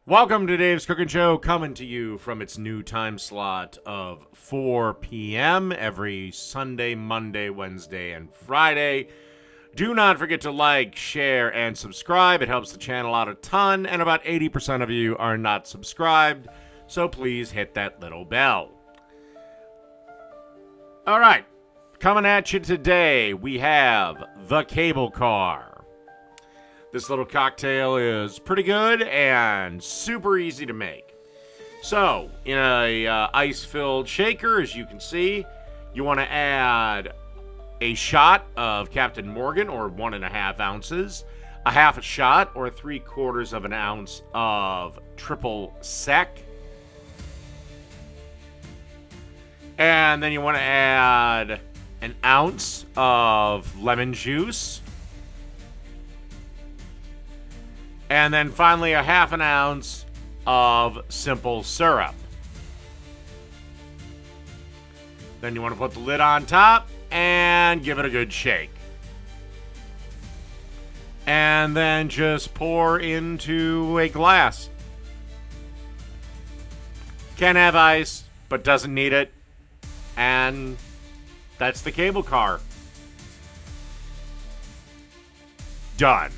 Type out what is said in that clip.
Welcome to Dave's Cooking Show, coming to you from its new time slot of 4 p.m. every Sunday, Monday, Wednesday, and Friday. Do not forget to like, share, and subscribe. It helps the channel out a ton, and about 80% of you are not subscribed, so please hit that little bell. All right, coming at you today, we have the cable car. This little cocktail is pretty good and super easy to make. So, in a ice-filled shaker, as you can see, you want to add a shot of Captain Morgan, or 1.5 ounces, a half a shot, or 3/4 of an ounce of triple sec, and then you want to add an ounce of lemon juice. And then finally, a half an ounce of simple syrup. Then you want to put the lid on top and give it a good shake. And then just pour into a glass. Can have ice, but doesn't need it. And that's the cable car. Done.